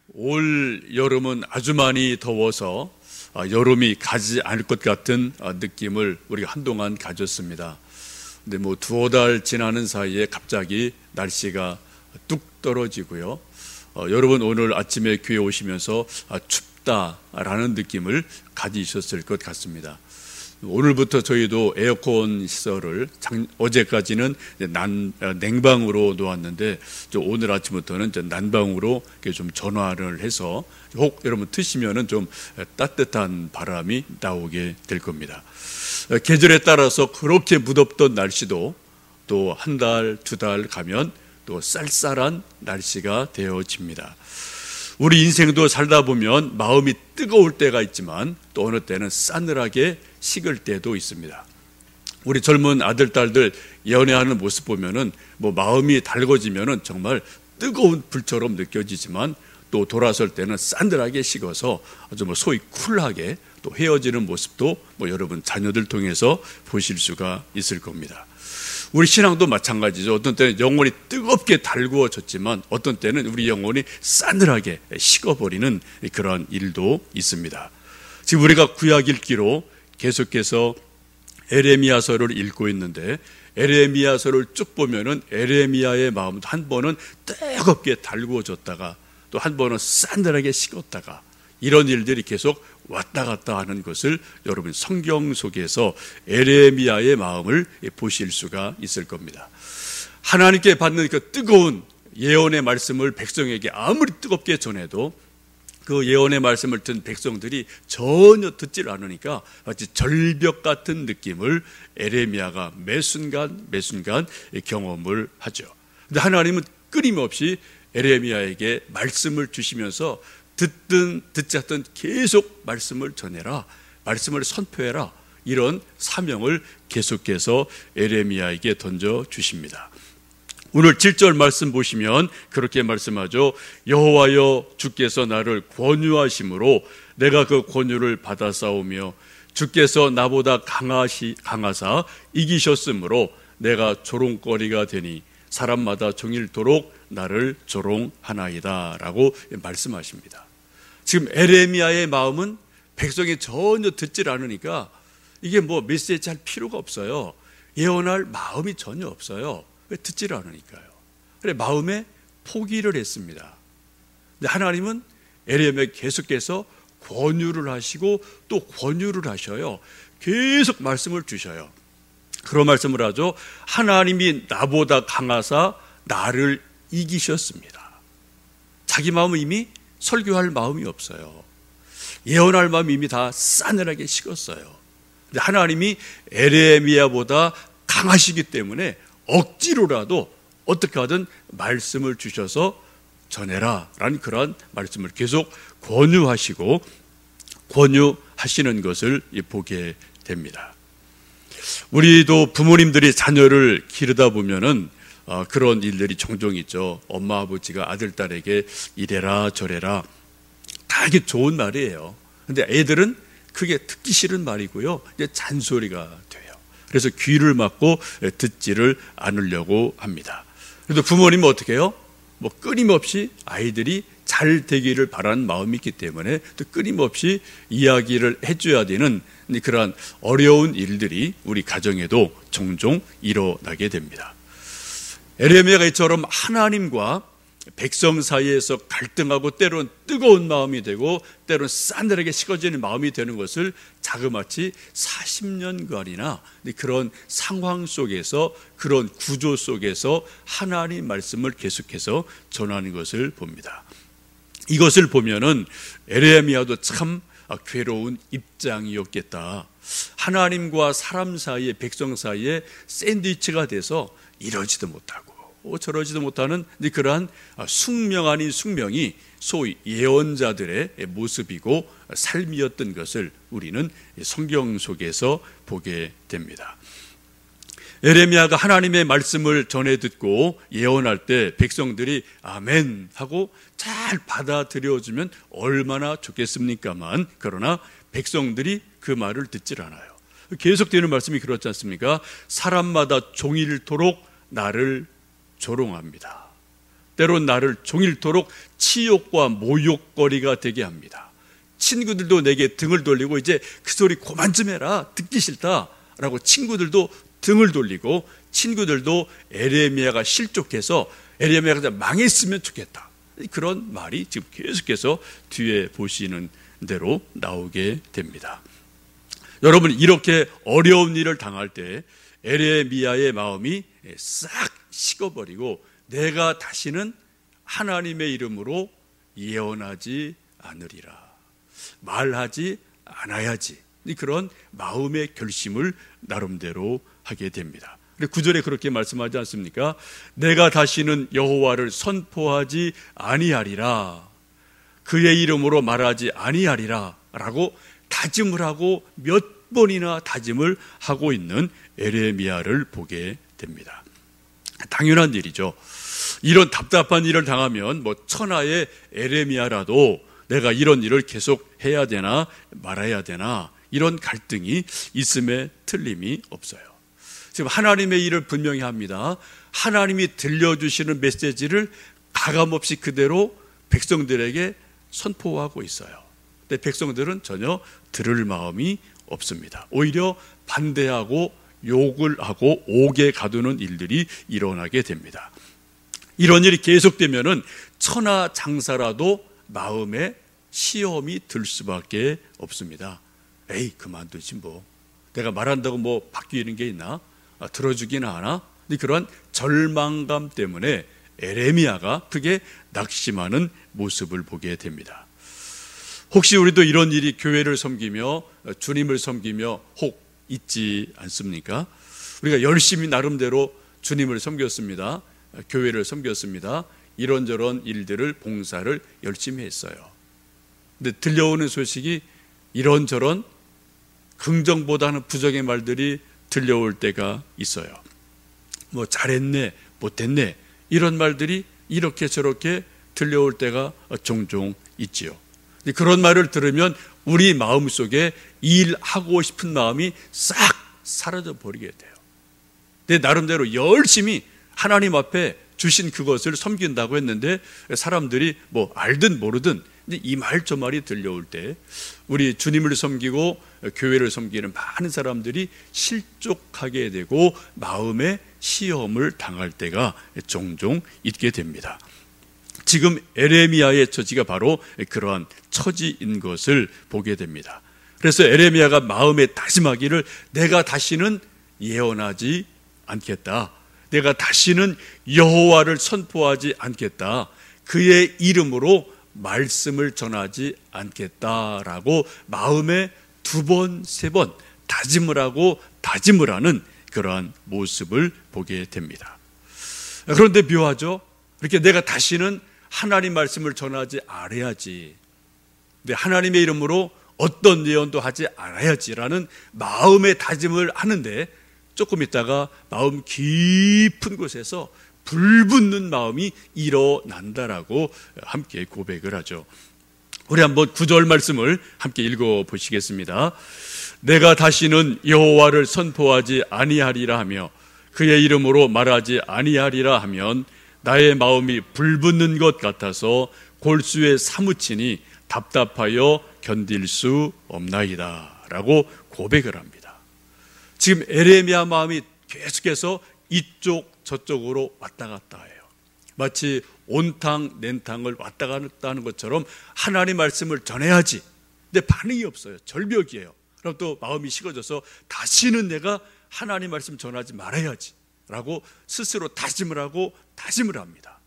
올 여름은 아주 많이 더워서 여름이 가지 않을 것 같은 느낌을 우리가 한동안 가졌습니다. 근데 뭐 두어 달 지나는 사이에 갑자기 날씨가 뚝 떨어지고요. 여러분 오늘 아침에 교회 오시면서 춥다라는 느낌을 가지셨을 것 같습니다. 오늘부터 저희도 에어컨 시설을 어제까지는 냉방으로 놓았는데 오늘 아침부터는 난방으로 좀 전환을 해서 혹 여러분 트시면은 좀 따뜻한 바람이 나오게 될 겁니다. 계절에 따라서 그렇게 무덥던 날씨도 또 한 달, 두 달 가면 또 쌀쌀한 날씨가 되어집니다. 우리 인생도 살다 보면 마음이 뜨거울 때가 있지만 또 어느 때는 싸늘하게 식을 때도 있습니다. 우리 젊은 아들, 딸들 연애하는 모습 보면은 마음이 달궈지면은 정말 뜨거운 불처럼 느껴지지만 또 돌아설 때는 싸늘하게 식어서 아주 소위 쿨하게 또 헤어지는 모습도 여러분 자녀들 통해서 보실 수가 있을 겁니다. 우리 신앙도 마찬가지죠. 어떤 때는 영혼이 뜨겁게 달구어졌지만 어떤 때는 우리 영혼이 싸늘하게 식어버리는 그런 일도 있습니다. 지금 우리가 구약 읽기로 계속해서 에레미야서를 읽고 있는데 에레미야서를 쭉 보면은 에레미야의 마음도 한 번은 뜨겁게 달구어졌다가 또 한 번은 싸늘하게 식었다가 이런 일들이 계속 왔다 갔다 하는 것을 여러분 성경 속에서 에레미야의 마음을 보실 수가 있을 겁니다. 하나님께 받는 그 뜨거운 예언의 말씀을 백성에게 아무리 뜨겁게 전해도 그 예언의 말씀을 듣는 백성들이 전혀 듣질 않으니까 마치 절벽 같은 느낌을 에레미야가 매 순간 경험을 하죠. 근데 하나님은 끊임없이 에레미야에게 말씀을 주시면서 듣든 듣지 않든 계속 말씀을 전해라, 말씀을 선포해라, 이런 사명을 계속해서 에레미야에게 던져주십니다. 오늘 7절 말씀 보시면 그렇게 말씀하죠. 여호와여 주께서 나를 권유하심으로 내가 그 권유를 받아싸우며 주께서 나보다 강하사 이기셨으므로 내가 조롱거리가 되니 사람마다 종일토록 나를 조롱하나이다 라고 말씀하십니다. 지금 에레미야의 마음은 백성이 전혀 듣질 않으니까 이게 메시지 할 필요가 없어요. 예언할 마음이 전혀 없어요. 왜 듣질 않으니까요. 그래 마음에 포기를 했습니다. 근데 하나님은 에레미야에 계속해서 권유를 하시고 또 권유를 하셔요. 계속 말씀을 주셔요. 그런 말씀을 하죠. 하나님이 나보다 강하사 나를 이기셨습니다. 자기 마음은 이미 설교할 마음이 없어요. 예언할 마음이 이미 다 싸늘하게 식었어요. 근데 하나님이 에레미야보다 강하시기 때문에 억지로라도 어떻게 하든 말씀을 주셔서 전해라 라는 그런 말씀을 계속 권유하시고 권유하시는 것을 보게 됩니다. 우리도 부모님들이 자녀를 기르다 보면은 그런 일들이 종종 있죠. 엄마 아버지가 아들 딸에게 이래라 저래라 다 이게 좋은 말이에요. 근데 애들은 그게 듣기 싫은 말이고요. 이제 잔소리가 돼요. 그래서 귀를 막고 듣지를 않으려고 합니다. 그래도 부모님은 어떻게 해요? 끊임없이 아이들이 잘 되기를 바라는 마음이 있기 때문에 또 끊임없이 이야기를 해줘야 되는 그러한 어려운 일들이 우리 가정에도 종종 일어나게 됩니다. 에레미야가 이처럼 하나님과 백성 사이에서 갈등하고 때로는 뜨거운 마음이 되고 때로는 싸늘하게 식어지는 마음이 되는 것을 자그마치 40년간이나 그런 상황 속에서 그런 구조 속에서 하나님 말씀을 계속해서 전하는 것을 봅니다. 이것을 보면은 에레미야도 참 괴로운 입장이었겠다. 하나님과 사람 사이에 백성 사이에 샌드위치가 돼서 이러지도 못하고 저러지도 못하는 그러한 숙명 아닌 숙명이 소위 예언자들의 모습이고 삶이었던 것을 우리는 성경 속에서 보게 됩니다. 에레미야가 하나님의 말씀을 전해 듣고 예언할 때 백성들이 아멘 하고 잘 받아들여주면 얼마나 좋겠습니까만 그러나 백성들이 그 말을 듣질 않아요. 계속되는 말씀이 그렇지 않습니까? 사람마다 종일토록 나를 조롱합니다. 때론 나를 종일토록 치욕과 모욕거리가 되게 합니다. 친구들도 내게 등을 돌리고 이제 그 소리 그만 좀 해라, 듣기 싫다 라고 친구들도 등을 돌리고, 친구들도 에레미야가 실족해서 에레미야가 망했으면 좋겠다, 그런 말이 지금 계속해서 뒤에 보시는 대로 나오게 됩니다. 여러분, 이렇게 어려운 일을 당할 때 에레미야의 마음이 싹 식어버리고 내가 다시는 하나님의 이름으로 예언하지 않으리라, 말하지 않아야지, 그런 마음의 결심을 나름대로 하게 됩니다. 9절에 그렇게 말씀하지 않습니까? 내가 다시는 여호와를 선포하지 아니하리라, 그의 이름으로 말하지 아니하리라 라고 다짐을 하고 몇 번이나 다짐을 하고 있는 에레미야를 보게 됩니다. 당연한 일이죠. 이런 답답한 일을 당하면 천하의 에레미야라도 내가 이런 일을 계속 해야 되나 말아야 되나, 이런 갈등이 있음에 틀림이 없어요. 지금 하나님의 일을 분명히 합니다. 하나님이 들려주시는 메시지를 가감없이 그대로 백성들에게 선포하고 있어요. 근데 백성들은 전혀 들을 마음이 없습니다. 오히려 반대하고 욕을 하고 옥에 가두는 일들이 일어나게 됩니다. 이런 일이 계속되면은 천하장사라도 마음에 시험이 들 수밖에 없습니다. 에이, 그만두지 뭐. 내가 말한다고 바뀌는 게 있나? 들어주기는 하나? 그런 절망감 때문에 에레미야가 크게 낙심하는 모습을 보게 됩니다. 혹시 우리도 이런 일이 교회를 섬기며 주님을 섬기며 혹 있지 않습니까? 우리가 열심히 나름대로 주님을 섬겼습니다. 교회를 섬겼습니다. 이런저런 일들을, 봉사를 열심히 했어요. 근데 들려오는 소식이 이런저런 긍정보다는 부정의 말들이 들려올 때가 있어요. 잘했네, 못했네, 이런 말들이 이렇게 저렇게 들려올 때가 종종 있지요. 그런 말을 들으면 우리 마음속에 일하고 싶은 마음이 싹 사라져 버리게 돼요. 내 나름대로 열심히 하나님 앞에 주신 그것을 섬긴다고 했는데 사람들이 알든 모르든 이 말 저 말이 들려올 때 우리 주님을 섬기고 교회를 섬기는 많은 사람들이 실족하게 되고 마음의 시험을 당할 때가 종종 있게 됩니다. 지금 에레미야의 처지가 바로 그러한 처지인 것을 보게 됩니다. 그래서 에레미야가 마음에 다짐하기를 내가 다시는 예언하지 않겠다, 내가 다시는 여호와를 선포하지 않겠다, 그의 이름으로 말씀을 전하지 않겠다라고 마음에 2번, 3번 다짐을 하고 다짐을 하는 그러한 모습을 보게 됩니다. 그런데 묘하죠? 이렇게 내가 다시는 하나님 말씀을 전하지 않아야지, 근데 하나님의 이름으로 어떤 예언도 하지 않아야지라는 마음의 다짐을 하는데 조금 있다가 마음 깊은 곳에서 불붙는 마음이 일어난다라고 함께 고백을 하죠. 우리 한번 9절 말씀을 함께 읽어보시겠습니다. 내가 다시는 여호와를 선포하지 아니하리라 하며 그의 이름으로 말하지 아니하리라 하면 나의 마음이 불붙는 것 같아서 골수에 사무치니 답답하여 견딜 수 없나이다 라고 고백을 합니다. 지금 에레미야 마음이 계속해서 이쪽 저쪽으로 왔다 갔다 해요. 마치 온탕 냉탕을 왔다 갔다 하는 것처럼 하나님 말씀을 전해야지, 근데 반응이 없어요. 절벽이에요. 그럼 또 마음이 식어져서 다시는 내가 하나님 말씀 전하지 말아야지 라고 스스로 다짐을 하고 다짐을 합니다.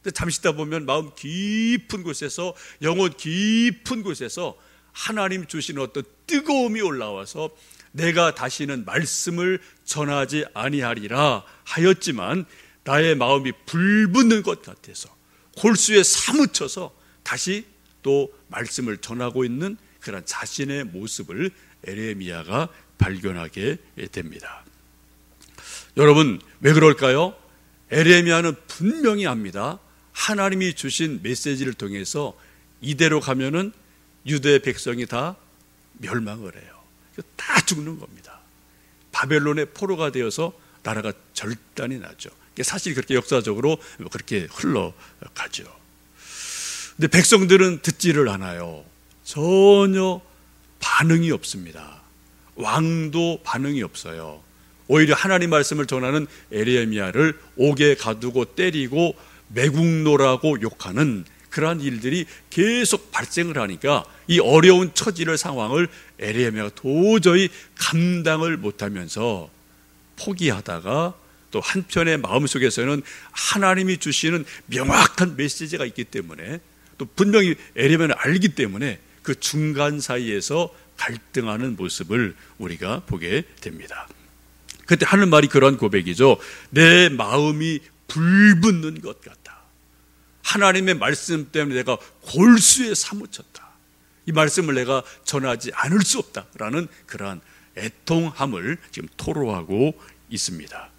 근데 잠시 있다 보면 마음 깊은 곳에서, 영혼 깊은 곳에서 하나님 주신 어떤 뜨거움이 올라와서 내가 다시는 말씀을 전하지 아니하리라 하였지만 나의 마음이 불붙는 것 같아서 골수에 사무쳐서 다시 또 말씀을 전하고 있는 그런 자신의 모습을 에레미야가 발견하게 됩니다. 여러분, 왜 그럴까요? 에레미야는 분명히 압니다. 하나님이 주신 메시지를 통해서 이대로 가면은 유대 백성이 다 멸망을 해요. 다 죽는 겁니다. 바벨론의 포로가 되어서 나라가 절단이 나죠. 사실 그렇게 역사적으로 그렇게 흘러가죠. 근데 백성들은 듣지를 않아요. 전혀 반응이 없습니다. 왕도 반응이 없어요. 오히려 하나님 말씀을 전하는 에레미야를 옥에 가두고 때리고 매국노라고 욕하는 그러한 일들이 계속 발생을 하니까 이 어려운 처지를 상황을 에레미야가 도저히 감당을 못하면서 포기하다가 또 한편의 마음속에서는 하나님이 주시는 명확한 메시지가 있기 때문에 또 분명히 에레미야는 알기 때문에 그 중간 사이에서 갈등하는 모습을 우리가 보게 됩니다. 그때 하는 말이 그런 고백이죠. 내 마음이 불붙는 것 같다. 하나님의 말씀 때문에 내가 골수에 사무쳤다. 이 말씀을 내가 전하지 않을 수 없다라는 그러한 애통함을 지금 토로하고 있습니다.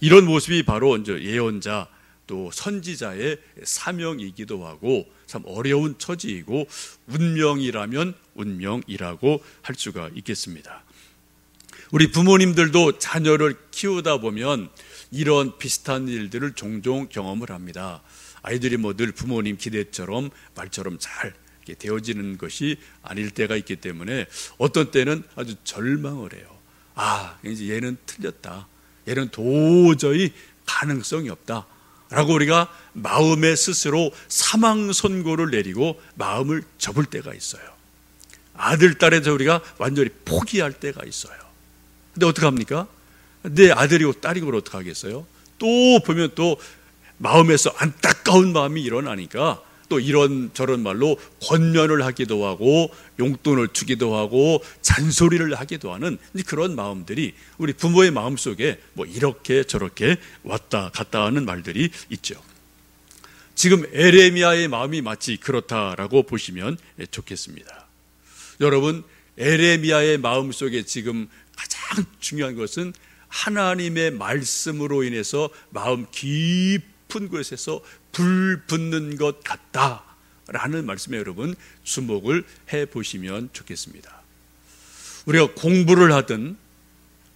이런 모습이 바로 이제 예언자 또 선지자의 사명이기도 하고 참 어려운 처지이고 운명이라면 운명이라고 할 수가 있겠습니다. 우리 부모님들도 자녀를 키우다 보면 이런 비슷한 일들을 종종 경험을 합니다. 아이들이 뭐 늘 부모님 기대처럼 말처럼 잘 되어지는 것이 아닐 때가 있기 때문에 어떤 때는 아주 절망을 해요. 이제 얘는 틀렸다. 얘는 도저히 가능성이 없다. 라고 우리가 마음에 스스로 사망 선고를 내리고 마음을 접을 때가 있어요. 아들, 딸에서 우리가 완전히 포기할 때가 있어요. 근데 어떡합니까? 내 아들이고 딸이고 어떡하겠어요? 또 보면 또 마음에서 안타까운 마음이 일어나니까 또 이런 저런 말로 권면을 하기도 하고 용돈을 주기도 하고 잔소리를 하기도 하는 그런 마음들이 우리 부모의 마음속에 뭐 이렇게 저렇게 왔다 갔다 하는 말들이 있죠. 지금 에레미야의 마음이 마치 그렇다라고 보시면 좋겠습니다. 여러분, 에레미야의 마음속에 지금 가장 중요한 것은 하나님의 말씀으로 인해서 마음 깊은 곳에서 불 붙는 것 같다라는 말씀에 여러분 주목을 해보시면 좋겠습니다. 우리가 공부를 하든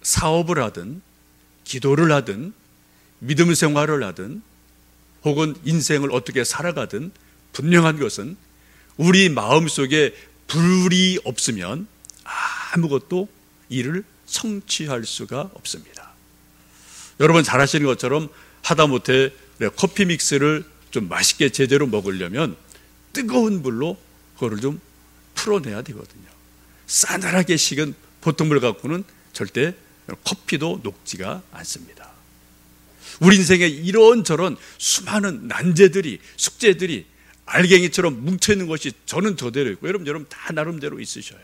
사업을 하든 기도를 하든 믿음 생활을 하든 혹은 인생을 어떻게 살아가든 분명한 것은 우리 마음속에 불이 없으면 아무것도 일을 성취할 수가 없습니다. 여러분 잘 아시는 것처럼 하다못해 커피 믹스를 좀 맛있게 제대로 먹으려면 뜨거운 물로 그거를 좀 풀어내야 되거든요. 싸늘하게 식은 보통 물 갖고는 절대 커피도 녹지가 않습니다. 우리 인생에 이런저런 수많은 난제들이 숙제들이 알갱이처럼 뭉쳐있는 것이 저는 저대로 있고 여러분 다 나름대로 있으셔요.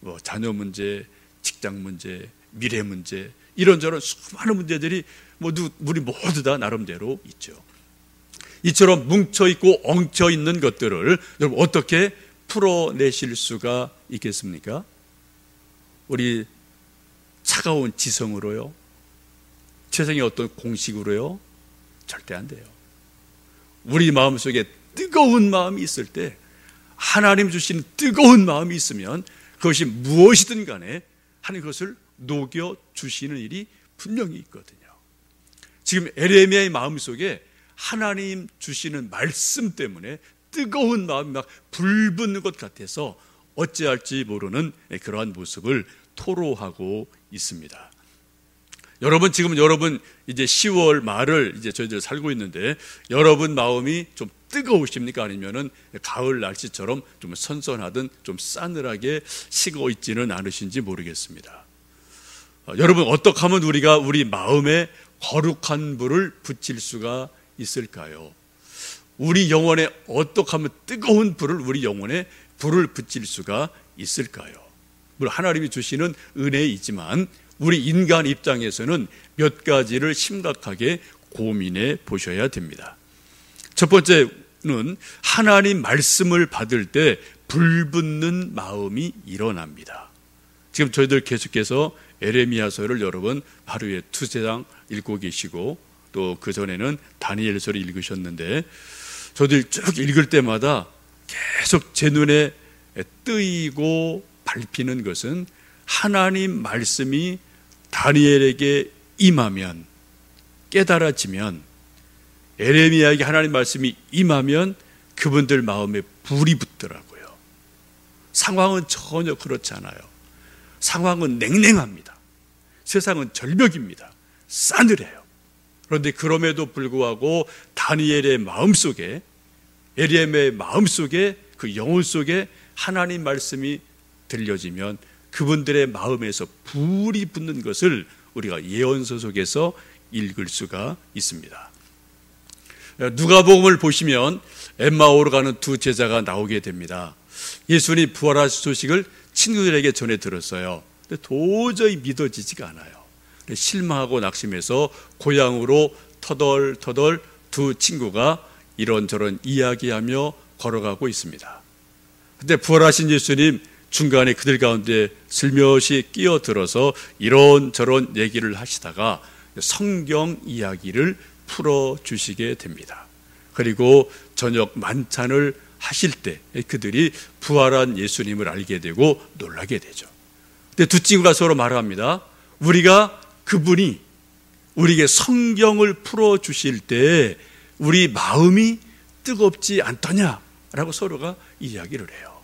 뭐 자녀 문제, 직장 문제, 미래 문제 이런저런 수많은 문제들이 우리 모두 다 나름대로 있죠. 이처럼 뭉쳐있고 엉켜있는 것들을 여러분 어떻게 풀어내실 수가 있겠습니까? 우리 차가운 지성으로요? 세상의 어떤 공식으로요? 절대 안 돼요. 우리 마음속에 뜨거운 마음이 있을 때 하나님 주신 뜨거운 마음이 있으면 그것이 무엇이든 간에 하는 것을 녹여주시는 일이 분명히 있거든요. 지금 에레미야의 마음속에 하나님 주시는 말씀 때문에 뜨거운 마음이 막 불붙는 것 같아서 어찌할지 모르는 그러한 모습을 토로하고 있습니다. 여러분 지금 이제 10월 말을 이제 저희들 살고 있는데 여러분 마음이 좀 뜨거우십니까? 아니면은 가을 날씨처럼 좀 선선하든 좀 싸늘하게 식어 있지는 않으신지 모르겠습니다. 여러분 어떻게 하면 우리가 우리 마음에 거룩한 불을 붙일 수가 있을까요? 우리 영혼에 어떻게 하면 뜨거운 불을 우리 영혼에 불을 붙일 수가 있을까요? 물론 하나님이 주시는 은혜이지만 우리 인간 입장에서는 몇 가지를 심각하게 고민해 보셔야 됩니다. 첫 번째는 하나님 말씀을 받을 때 불붙는 마음이 일어납니다. 지금 저희들 계속해서 에레미야서를 여러분 하루에 2-3장 읽고 계시고 또 그전에는 다니엘서를 읽으셨는데 저들 쭉 읽을 때마다 계속 제 눈에 뜨이고 밟히는 것은 하나님 말씀이 다니엘에게 임하면 깨달아지면, 에레미야에게 하나님 말씀이 임하면 그분들 마음에 불이 붙더라고요. 상황은 전혀 그렇지 않아요. 상황은 냉랭합니다. 세상은 절벽입니다. 싸늘해요. 그런데 그럼에도 불구하고 다니엘의 마음속에, 에레미야의 마음속에, 그 영혼 속에 하나님 말씀이 들려지면 그분들의 마음에서 불이 붙는 것을 우리가 예언서 속에서 읽을 수가 있습니다. 누가복음을 보시면 엠마오로 가는 두 제자가 나오게 됩니다. 예수님이 부활하신 소식을 친구들에게 전해 들었어요. 근데 도저히 믿어지지가 않아요. 실망하고 낙심해서 고향으로 터덜터덜 두 친구가 이런저런 이야기하며 걸어가고 있습니다. 근데 부활하신 예수님 중간에 그들 가운데 슬며시 끼어들어서 이런저런 얘기를 하시다가 성경 이야기를 풀어주시게 됩니다. 그리고 저녁 만찬을 하실 때 그들이 부활한 예수님을 알게 되고 놀라게 되죠. 근데 두 친구가 서로 말합니다. 우리가 그분이 우리에게 성경을 풀어주실 때 우리 마음이 뜨겁지 않더냐라고 서로가 이야기를 해요.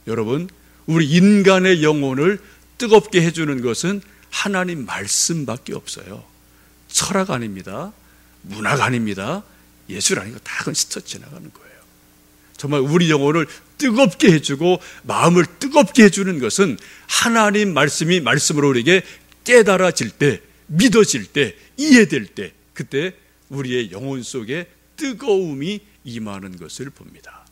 여러분, 우리 인간의 영혼을 뜨겁게 해주는 것은 하나님 말씀밖에 없어요. 철학 아닙니다. 문학 아닙니다. 예술 아니고 다 그건 스쳐 지나가는 거예요. 정말 우리 영혼을 뜨겁게 해주고 마음을 뜨겁게 해주는 것은 하나님 말씀이 말씀으로 우리에게 깨달아질 때, 믿어질 때, 이해될 때, 그때 우리의 영혼 속에 뜨거움이 임하는 것을 봅니다.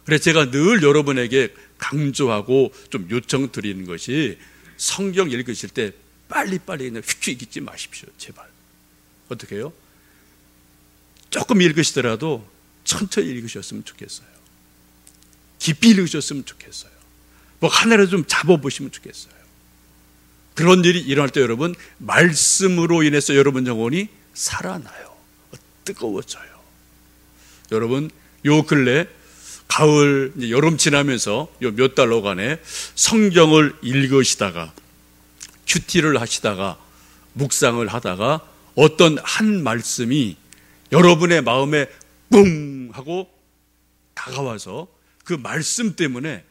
그래서 제가 늘 여러분에게 강조하고 좀 요청드리는 것이 성경 읽으실 때 빨리빨리 그냥 휙휙 읽지 마십시오. 제발. 어떻게 해요? 조금 읽으시더라도 천천히 읽으셨으면 좋겠어요. 깊이 읽으셨으면 좋겠어요. 뭐 하나라도 좀 잡아보시면 좋겠어요. 그런 일이 일어날 때 여러분, 말씀으로 인해서 여러분 영혼이 살아나요. 뜨거워져요. 여러분, 요 근래 가을, 이제 여름 지나면서 요 몇 달러간에 성경을 읽으시다가 큐티를 하시다가 묵상을 하다가 어떤 한 말씀이 여러분의 마음에 뿡 하고 다가와서 그 말씀 때문에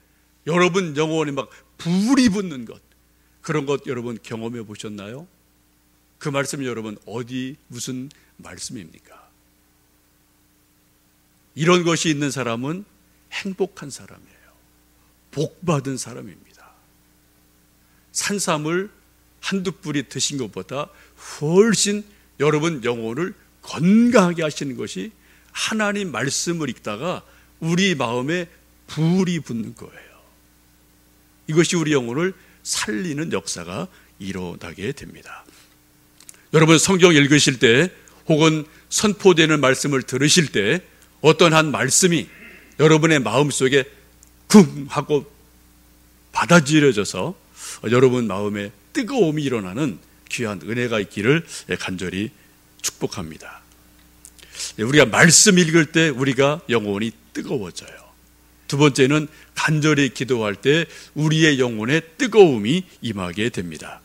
여러분 영혼에 막 불이 붙는 것, 그런 것 여러분 경험해 보셨나요? 그 말씀이 여러분 어디 무슨 말씀입니까? 이런 것이 있는 사람은 행복한 사람이에요. 복받은 사람입니다. 산삼을 한두 뿌리 드신 것보다 훨씬 여러분 영혼을 건강하게 하시는 것이 하나님 말씀을 읽다가 우리 마음에 불이 붙는 거예요. 이것이 우리 영혼을 살리는 역사가 일어나게 됩니다. 여러분 성경 읽으실 때 혹은 선포되는 말씀을 들으실 때 어떤 한 말씀이 여러분의 마음속에 쿵 하고 받아들여져서 여러분 마음에 뜨거움이 일어나는 귀한 은혜가 있기를 간절히 축복합니다. 우리가 말씀 읽을 때 우리가 영혼이 뜨거워져요. 두 번째는 간절히 기도할 때 우리의 영혼에 뜨거움이 임하게 됩니다.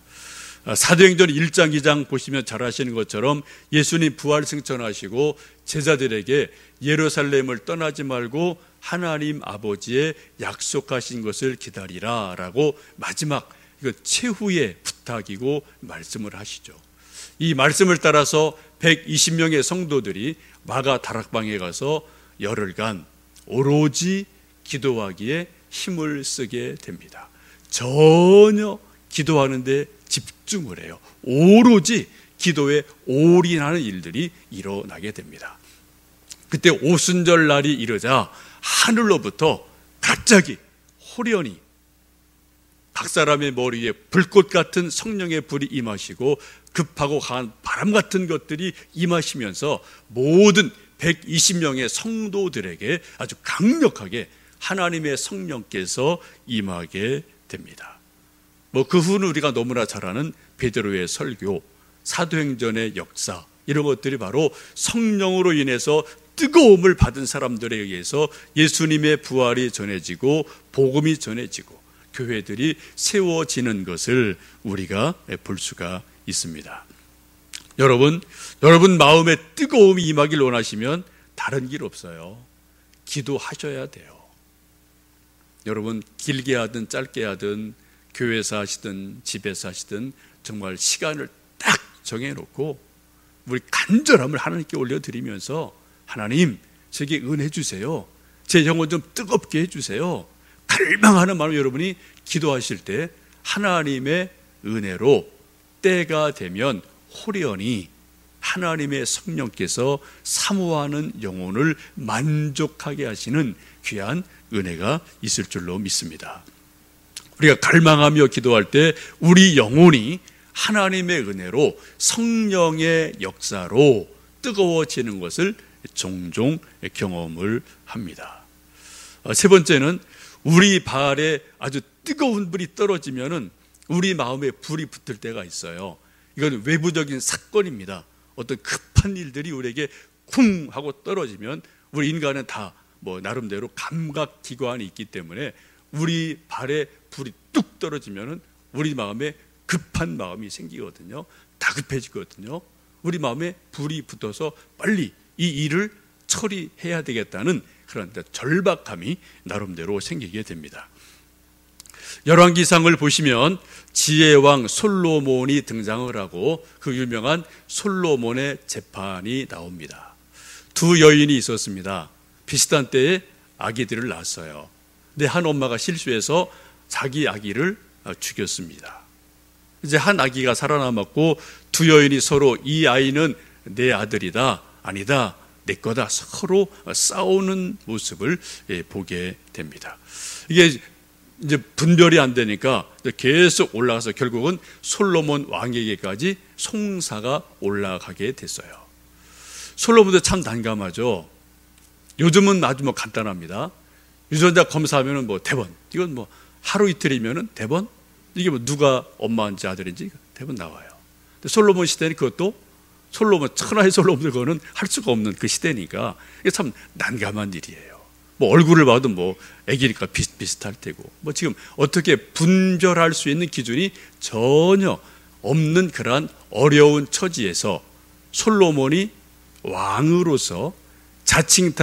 사도행전 1장 2장 보시면 잘 아시는 것처럼 예수님 부활 승천하시고 제자들에게 예루살렘을 떠나지 말고 하나님 아버지의 약속하신 것을 기다리라 라고 마지막 이거 최후의 부탁이고 말씀을 하시죠. 이 말씀을 따라서 120명의 성도들이 마가 다락방에 가서 열흘간 오로지 기도하기에 힘을 쓰게 됩니다. 전혀 기도하는데 집중을 해요. 오로지 기도에 올인하는 일들이 일어나게 됩니다. 그때 오순절 날이 이르자 하늘로부터 갑자기 호련히 각 사람의 머리에 불꽃 같은 성령의 불이 임하시고 급하고 강한 바람 같은 것들이 임하시면서 모든 120명의 성도들에게 아주 강력하게 하나님의 성령께서 임하게 됩니다. 그 후는 우리가 너무나 잘 아는 베드로의 설교, 사도행전의 역사, 이런 것들이 바로 성령으로 인해서 뜨거움을 받은 사람들에 의해서 예수님의 부활이 전해지고 복음이 전해지고 교회들이 세워지는 것을 우리가 볼 수가 있습니다. 여러분 마음에 뜨거움이 임하길 원하시면 다른 길 없어요. 기도하셔야 돼요. 여러분 길게 하든 짧게 하든 교회에서 하시든 집에서 하시든 정말 시간을 딱 정해놓고 우리 간절함을 하나님께 올려드리면서 하나님 제게 은혜 주세요. 제 영혼 좀 뜨겁게 해주세요. 갈망하는 마음으로 여러분이 기도하실 때 하나님의 은혜로 때가 되면 호련히 하나님의 성령께서 사모하는 영혼을 만족하게 하시는 귀한 은혜가 있을 줄로 믿습니다. 우리가 갈망하며 기도할 때 우리 영혼이 하나님의 은혜로 성령의 역사로 뜨거워지는 것을 종종 경험을 합니다. 세 번째는 우리 발에 아주 뜨거운 불이 떨어지면은 우리 마음에 불이 붙을 때가 있어요. 이건 외부적인 사건입니다. 어떤 급한 일들이 우리에게 쿵 하고 떨어지면 우리 인간은 다 나름대로 감각 기관이 있기 때문에 우리 발에 불이 뚝 떨어지면은 우리 마음에 급한 마음이 생기거든요. 다급해지거든요. 우리 마음에 불이 붙어서 빨리 이 일을 처리해야 되겠다는 그런 절박함이 나름대로 생기게 됩니다. 열왕기상을 보시면 지혜왕 솔로몬이 등장을 하고 그 유명한 솔로몬의 재판이 나옵니다. 두 여인이 있었습니다. 비슷한 때에 아기들을 낳았어요. 근데 한 엄마가 실수해서 자기 아기를 죽였습니다. 이제 한 아기가 살아남았고 두 여인이 서로 이 아이는 내 아들이다, 아니다, 내 거다 서로 싸우는 모습을 보게 됩니다. 이게 이제 분별이 안 되니까 계속 올라가서 결국은 솔로몬 왕에게까지 송사가 올라가게 됐어요. 솔로몬도 참 난감하죠. 요즘은 아주 간단합니다. 유전자 검사하면은 대번, 이건 하루 이틀이면은 대번, 이게 누가 엄마인지 아들인지 대번 나와요. 근데 솔로몬 시대는 그것도 솔로몬, 천하의 솔로몬들 그거는 할 수가 없는 그 시대니까 이게 참 난감한 일이에요. 얼굴을 봐도 애기니까 비슷할 테고 지금 어떻게 분별할 수 있는 기준이 전혀 없는 그러한 어려운 처지에서 솔로몬이 왕으로서 자칭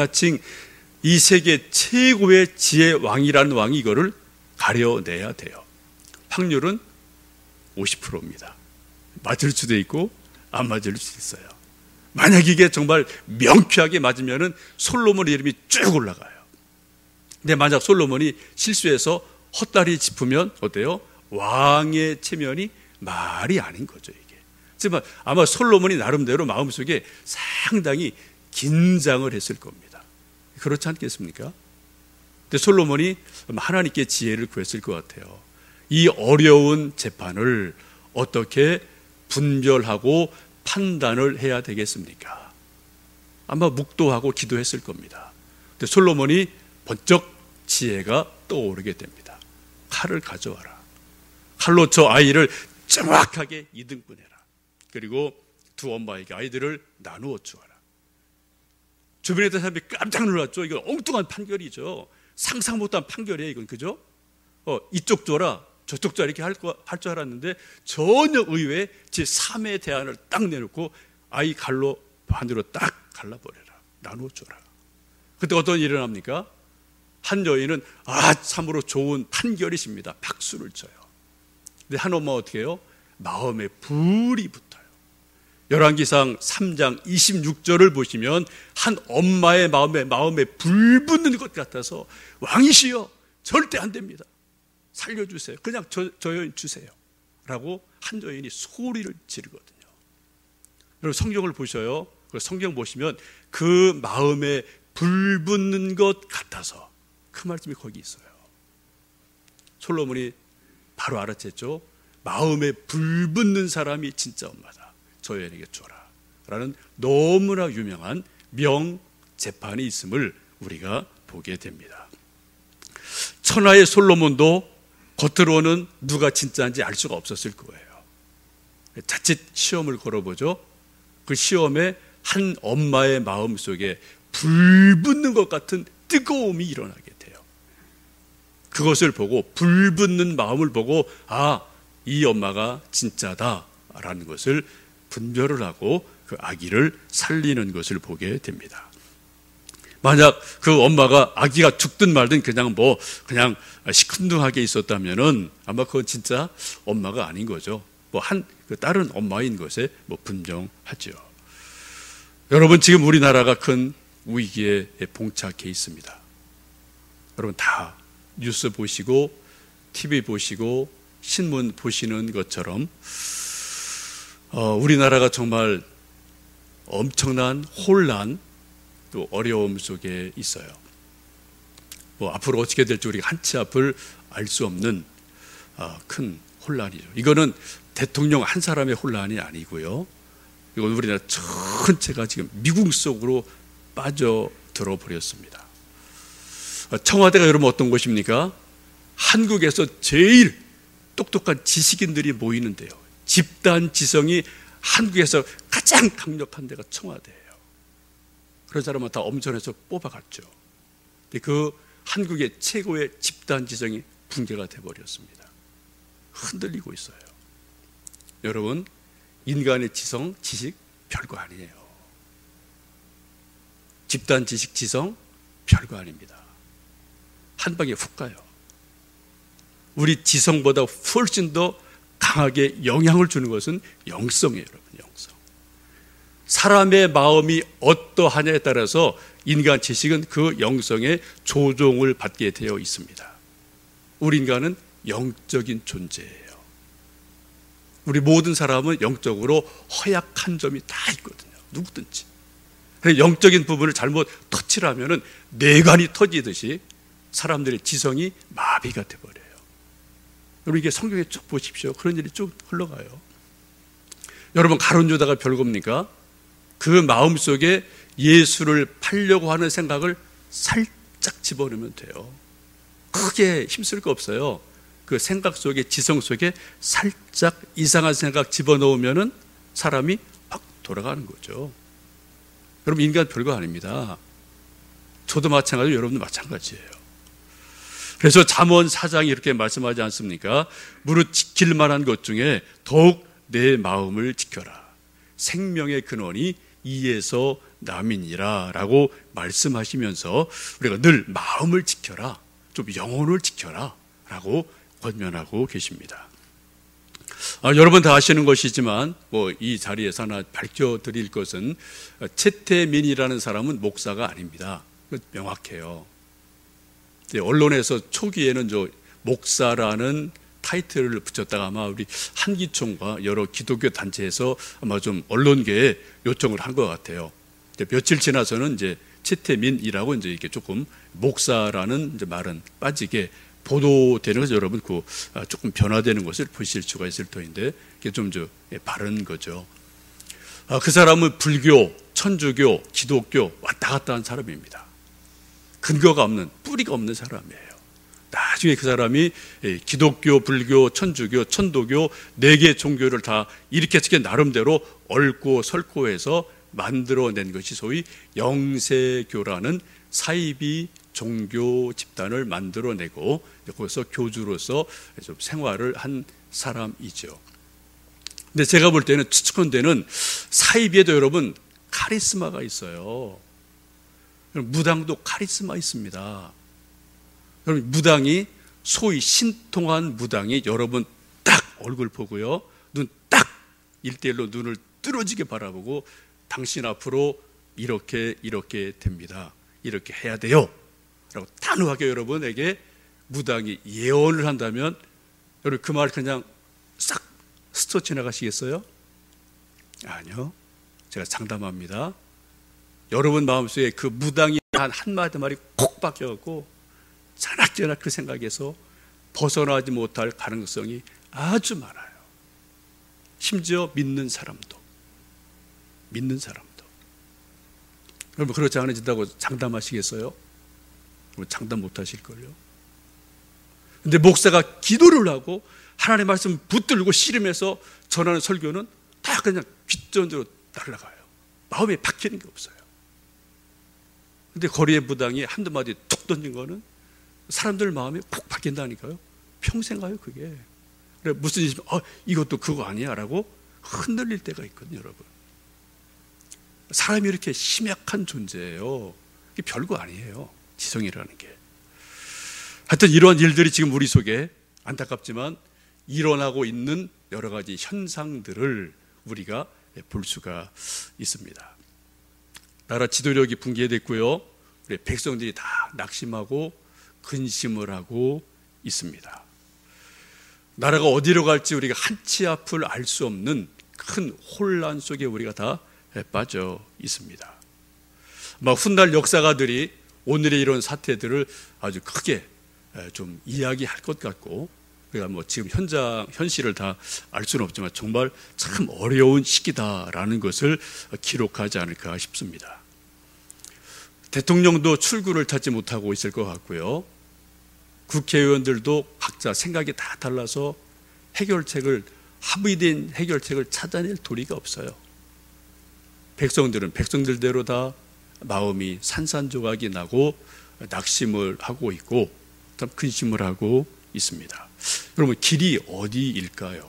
이 세계 최고의 지혜 왕이라는 왕이 이거를 가려내야 돼요. 확률은 50%입니다. 맞을 수도 있고 안 맞을 수도 있어요. 만약 이게 정말 명쾌하게 맞으면은 솔로몬의 이름이 쭉 올라가요. 근데 만약 솔로몬이 실수해서 헛다리 짚으면 어때요? 왕의 체면이 말이 아닌 거죠, 이게. 하지만 아마 솔로몬이 나름대로 마음속에 상당히 긴장을 했을 겁니다. 그렇지 않겠습니까? 근데 솔로몬이 하나님께 지혜를 구했을 것 같아요. 이 어려운 재판을 어떻게 분별하고 판단을 해야 되겠습니까? 아마 묵도하고 기도했을 겁니다. 근데 솔로몬이 번쩍 지혜가 떠오르게 됩니다. 칼을 가져와라. 칼로 저 아이를 정확하게 2등분해라. 그리고 두 엄마에게 아이들을 나누어 주어라. 주변에 있던 사람들이 깜짝 놀랐죠. 이건 엉뚱한 판결이죠. 상상 못한 판결이에요, 이건. 그죠? 이쪽 줘라, 저쪽 줘라 이렇게 할 줄 알았는데 전혀 의외의 제3의 대안을 딱 내놓고 아이 칼로 반으로 딱 갈라버려라. 나누어 줘라. 그때 어떤 일이 일어납니까? 한 여인은 참으로 좋은 판결이십니다. 박수를 쳐요. 근데 한 엄마 어떻게 해요? 마음에 불이 붙어요. 열왕기상 3장 26절을 보시면 한 엄마의 마음에 불 붙는 것 같아서 왕이시여 절대 안 됩니다. 살려주세요. 그냥 저 여인 주세요. 라고 한 여인이 소리를 지르거든요. 여러분 성경을 보셔요. 성경 보시면 그 마음에 불 붙는 것 같아서 그 말씀이 거기 있어요. 솔로몬이 바로 알아챘죠. 마음에 불 붙는 사람이 진짜 엄마다. 저 여인에게 줘라. 라는 너무나 유명한 명재판이 있음을 우리가 보게 됩니다. 천하의 솔로몬도 겉으로는 누가 진짜인지 알 수가 없었을 거예요. 자칫 시험을 걸어보죠. 그 시험에 한 엄마의 마음속에 불 붙는 것 같은 뜨거움이 일어나게 돼요. 그것을 보고 불붙는 마음을 보고 이 엄마가 진짜다라는 것을 분별을 하고 그 아기를 살리는 것을 보게 됩니다. 만약 그 엄마가 아기가 죽든 말든 그냥 시큰둥하게 있었다면은 아마 그건 진짜 엄마가 아닌 거죠. 그 다른 엄마인 것에 분명하죠. 여러분, 지금 우리나라가 큰 위기에 봉착해 있습니다. 여러분 다 뉴스 보시고 TV 보시고 신문 보시는 것처럼 우리나라가 정말 엄청난 혼란 또 어려움 속에 있어요. 앞으로 어떻게 될지 우리가 한치 앞을 알 수 없는 큰 혼란이죠. 이거는 대통령 한 사람의 혼란이 아니고요. 이건 우리나라 전체가 지금 미궁 속으로 빠져들어 버렸습니다. 청와대가 여러분 어떤 곳입니까? 한국에서 제일 똑똑한 지식인들이 모이는데요. 집단 지성이 한국에서 가장 강력한 데가 청와대예요. 그런 사람은 다 엄선해서 뽑아갔죠. 그 한국의 최고의 집단 지성이 붕괴가 돼버렸습니다. 흔들리고 있어요. 여러분, 인간의 지성, 지식 별거 아니에요. 집단 지식, 지성 별거 아닙니다. 한 방에 훅 가요. 우리 지성보다 훨씬 더 강하게 영향을 주는 것은 영성이에요, 여러분. 영성. 사람의 마음이 어떠하냐에 따라서 인간 지식은 그 영성의 조종을 받게 되어 있습니다. 우리 인간은 영적인 존재예요. 우리 모든 사람은 영적으로 허약한 점이 다 있거든요. 누구든지. 영적인 부분을 잘못 터치를 하면은 뇌관이 터지듯이 사람들의 지성이 마비가 돼버려요. 여러분, 이게 성경에 쭉 보십시오. 그런 일이 쭉 흘러가요. 여러분, 가룟 유다가 별겁니까? 그 마음속에 예수를 팔려고 하는 생각을 살짝 집어넣으면 돼요. 크게 힘쓸 거 없어요. 그 생각 속에, 지성 속에 살짝 이상한 생각 집어넣으면은 사람이 확 돌아가는 거죠. 여러분, 인간 별거 아닙니다. 저도 마찬가지고 여러분도 마찬가지예요. 그래서 잠언 4장이 이렇게 말씀하지 않습니까? 무릇 지킬 만한 것 중에 더욱 내 마음을 지켜라. 생명의 근원이 이에서 남이니라 라고 말씀하시면서 우리가 늘 마음을 지켜라, 좀 영혼을 지켜라 라고 권면하고 계십니다. 여러분 다 아시는 것이지만 이 자리에서 하나 밝혀드릴 것은 최태민이라는 사람은 목사가 아닙니다. 명확해요. 언론에서 초기에는 목사라는 타이틀을 붙였다가 아마 우리 한기총과 여러 기독교 단체에서 아마 좀 언론계에 요청을 한 것 같아요. 며칠 지나서는 이제 최태민이라고 이제 이렇게 조금 목사라는 이제 말은 빠지게 보도되는 것을 여러분 조금 변화되는 것을 보실 수가 있을 터인데 이게 좀 바른 거죠. 그 사람은 불교, 천주교, 기독교 왔다 갔다 한 사람입니다. 근거가 없는, 뿌리가 없는 사람이에요. 나중에 그 사람이 기독교, 불교, 천주교, 천도교 4개 종교를 다 이렇게 나름대로 얽고 설고 해서 만들어낸 것이 소위 영세교라는 사이비 종교 집단을 만들어내고 거기서 교주로서 좀 생활을 한 사람이죠. 근데 제가 볼 때는 추측컨대는 사이비에도 여러분 카리스마가 있어요. 무당도 카리스마 있습니다. 여러분, 무당이 소위 신통한 무당이 여러분 딱 얼굴 보고요, 눈 딱 1대1로 눈을 뚫어지게 바라보고 당신 앞으로 이렇게 됩니다. 이렇게 해야 돼요 라고 단호하게 여러분에게 무당이 예언을 한다면 여러분 그 말 그냥 싹 스쳐 지나가시겠어요? 아니요. 제가 장담합니다. 여러분 마음속에 그 무당이 한 한마디 말이 콕 박혀갖고 자낙자낙 그 생각에서 벗어나지 못할 가능성이 아주 많아요. 심지어 믿는 사람도. 여러분 그렇지 않으신다고 장담하시겠어요? 장담 못 하실걸요. 근데 목사가 기도를 하고 하나님의 말씀 붙들고 씨름해서 전하는 설교는 다 그냥 귓전으로 날아가요. 마음에 박히는 게 없어요. 근데 거리의 무당이 한두 마디 툭 던진 거는 사람들 마음에 푹 박힌다니까요. 평생 가요 그게. 그래 무슨 일이면 이것도 그거 아니야 라고 흔들릴 때가 있거든요, 여러분. 사람이 이렇게 심약한 존재예요. 이게 별거 아니에요, 지성이라는 게. 하여튼 이러한 일들이 지금 우리 속에 안타깝지만 일어나고 있는 여러 가지 현상들을 우리가 볼 수가 있습니다. 나라 지도력이 붕괴됐고요, 우리 백성들이 다 낙심하고 근심을 하고 있습니다. 나라가 어디로 갈지 우리가 한치 앞을 알 수 없는 큰 혼란 속에 우리가 다 빠져 있습니다. 훗날 역사가들이 오늘의 이런 사태들을 아주 크게 좀 이야기할 것 같고, 우리가 지금 현실을 다 알 수는 없지만 정말 참 어려운 시기다라는 것을 기록하지 않을까 싶습니다. 대통령도 출구를 찾지 못하고 있을 것 같고요, 국회의원들도 각자 생각이 다 달라서 합의된 해결책을 찾아낼 도리가 없어요. 백성들은 백성들대로 다 마음이 산산조각이 나고 낙심을 하고 있고 근심을 하고 있습니다. 여러분, 길이 어디일까요?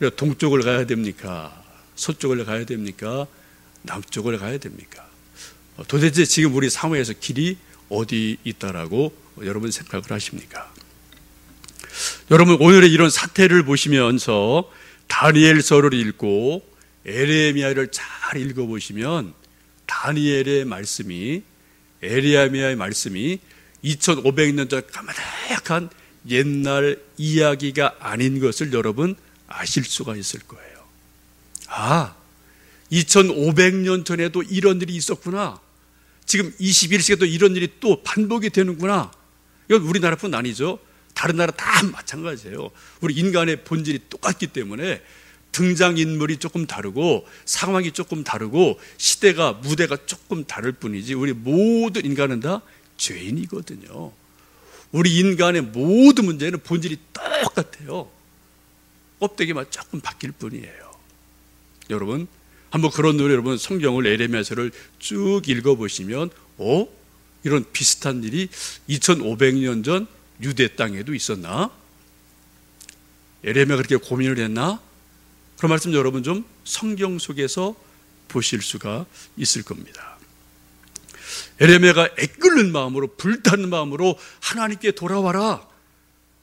우리가 동쪽을 가야 됩니까? 서쪽을 가야 됩니까? 남쪽을 가야 됩니까? 도대체 지금 우리 사회에서 길이 어디 있다라고 여러분 생각을 하십니까? 여러분, 오늘의 이런 사태를 보시면서 다니엘서를 읽고 에레미야를 잘 읽어보시면 다니엘의 말씀이, 에레미야의 말씀이 2500년 전 까마득한 옛날 이야기가 아닌 것을 여러분 아실 수가 있을 거예요. 2500년 전에도 이런 일이 있었구나. 지금 21세기에도 이런 일이 또 반복이 되는구나. 이건 우리나라뿐 아니죠. 다른 나라 다 마찬가지예요. 우리 인간의 본질이 똑같기 때문에 등장인물이 조금 다르고 상황이 조금 다르고 시대가 무대가 조금 다를 뿐이지 우리 모든 인간은 다 죄인이거든요. 우리 인간의 모든 문제는 본질이 똑같아요. 껍데기만 조금 바뀔 뿐이에요. 여러분, 한번 그런 노래, 여러분 성경을 에레미야서를 쭉 읽어보시면 이런 비슷한 일이 2500년 전 유대 땅에도 있었나? 에레미야가 그렇게 고민을 했나? 그런 말씀 여러분 좀 성경 속에서 보실 수가 있을 겁니다. 에레미야가 애끓는 마음으로, 불타는 마음으로 하나님께 돌아와라,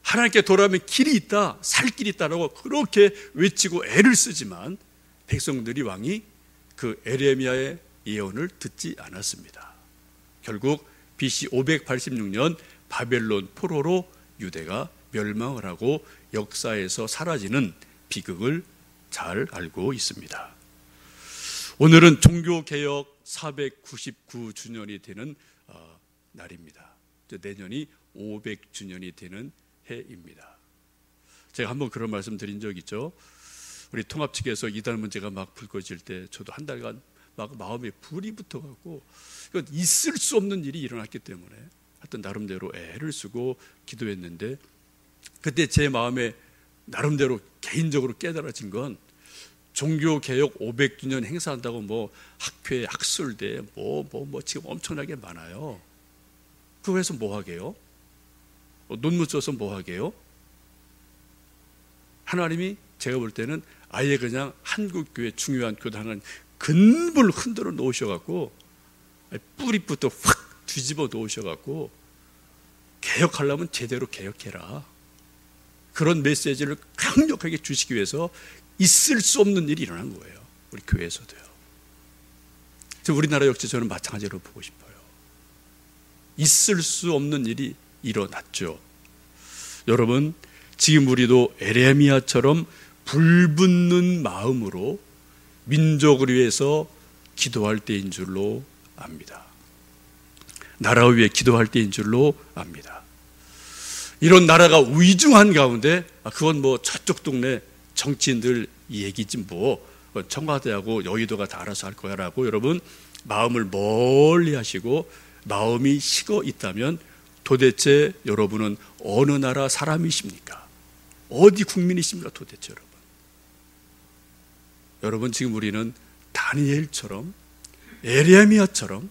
하나님께 돌아오면 길이 있다, 살 길이 있다라고 그렇게 외치고 애를 쓰지만 백성들이, 왕이 그 에레미야의 예언을 듣지 않았습니다. 결국 BC 586년 바벨론 포로로 유대가 멸망을 하고 역사에서 사라지는 비극을 잘 알고 있습니다. 오늘은 종교개혁 499주년이 되는 날입니다. 내년이 500주년이 되는 해입니다. 제가 한번 그런 말씀 드린 적 있죠. 우리 통합 측에서 이단 문제가 막 불거질 때 저도 한 달간 막 마음에 불이 붙어갖고, 이건 있을 수 없는 일이 일어났기 때문에 하여튼 나름대로 애를 쓰고 기도했는데, 그때 제 마음에 나름대로 개인적으로 깨달아진 건, 종교개혁 500주년 행사한다고 학회, 학술대 지금 엄청나게 많아요. 그거에서 뭐 하게요? 논문 써서 뭐 하게요? 하나님이 제가 볼 때는 아예 그냥 한국교회 중요한 교단을 근본을 흔들어 놓으셔갖고 뿌리부터 확 뒤집어 놓으셔갖고 개혁하려면 제대로 개혁해라, 그런 메시지를 강력하게 주시기 위해서 있을 수 없는 일이 일어난 거예요. 우리 교회에서도요. 우리나라 역시 저는 마찬가지로 보고 싶어요. 있을 수 없는 일이 일어났죠. 여러분, 지금 우리도 에레미야처럼 불붙는 마음으로 민족을 위해서 기도할 때인 줄로 압니다. 나라를 위해 기도할 때인 줄로 압니다. 이런 나라가 위중한 가운데 그건 저쪽 동네 정치인들 얘기지 청와대하고 여의도가 다 알아서 할 거야 라고 여러분 마음을 멀리 하시고 마음이 식어 있다면 도대체 여러분은 어느 나라 사람이십니까? 어디 국민이십니까 도대체 여러분? 여러분, 지금 우리는 다니엘처럼 에레미야처럼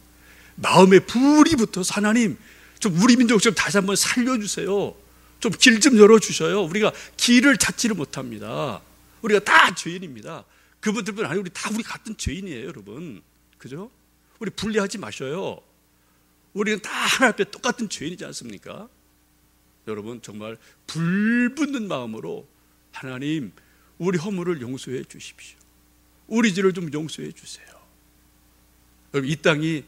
마음에 불이 붙어서 하나님 좀 우리 민족 좀 다시 한번 살려주세요, 좀 길 좀 열어주셔요. 우리가 길을 찾지를 못합니다. 우리가 다 죄인입니다. 그분들뿐 아니고 우리 같은 죄인이에요, 여러분. 그죠? 우리 분리하지 마셔요. 우리는 다 하나님 앞에 똑같은 죄인이지 않습니까? 여러분, 정말 불붙는 마음으로 하나님, 우리 허물을 용서해 주십시오. 우리 죄를 좀 용서해 주세요. 여러분, 이 땅이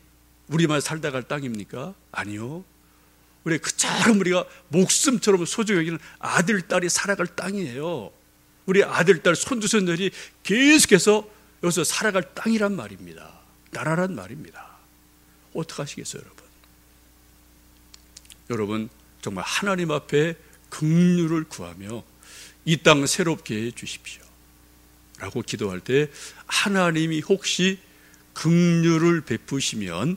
우리만 살다 갈 땅입니까? 아니요. 그처럼 우리가 목숨처럼 소중히 여기는 아들, 딸이 살아갈 땅이에요. 우리 아들, 딸, 손주, 손녀들이 계속해서 여기서 살아갈 땅이란 말입니다. 나라란 말입니다. 어떡하시겠어요, 여러분? 여러분, 정말 하나님 앞에 긍휼을 구하며 이 땅 새롭게 해 주십시오 라고 기도할 때 하나님이 혹시 긍휼을 베푸시면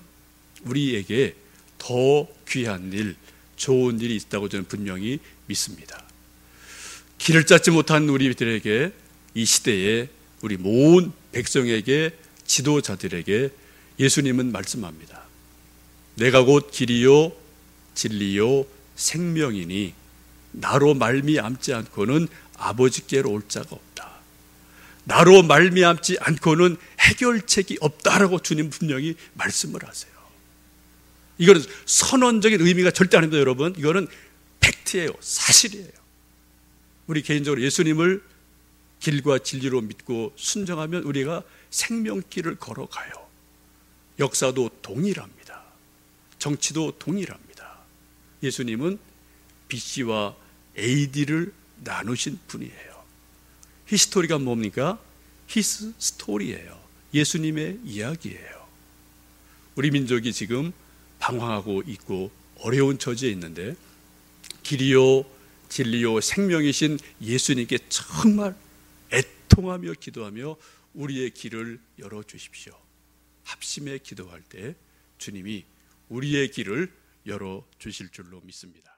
우리에게 더 귀한 일, 좋은 일이 있다고 저는 분명히 믿습니다. 길을 찾지 못한 우리들에게, 이 시대에 우리 모든 백성에게, 지도자들에게 예수님은 말씀합니다. 내가 곧 길이요 진리요 생명이니 나로 말미암지 않고는 아버지께로 올 자가 없다. 나로 말미암지 않고는 해결책이 없다라고 주님 분명히 말씀을 하세요. 이거는 선언적인 의미가 절대 아닙니다, 여러분. 이거는 팩트예요. 사실이에요. 우리 개인적으로 예수님을 길과 진리로 믿고 순종하면 우리가 생명길을 걸어가요. 역사도 동일합니다. 정치도 동일합니다. 예수님은 BC와 AD를 나누신 분이에요. 히스토리가 뭡니까? 히스 스토리예요. 예수님의 이야기예요. 우리 민족이 지금 방황하고 있고 어려운 처지에 있는데 길이요 진리요 생명이신 예수님께 정말 애통하며 기도하며 우리의 길을 열어주십시오. 합심해 기도할 때 주님이 우리의 길을 열어주실 줄로 믿습니다.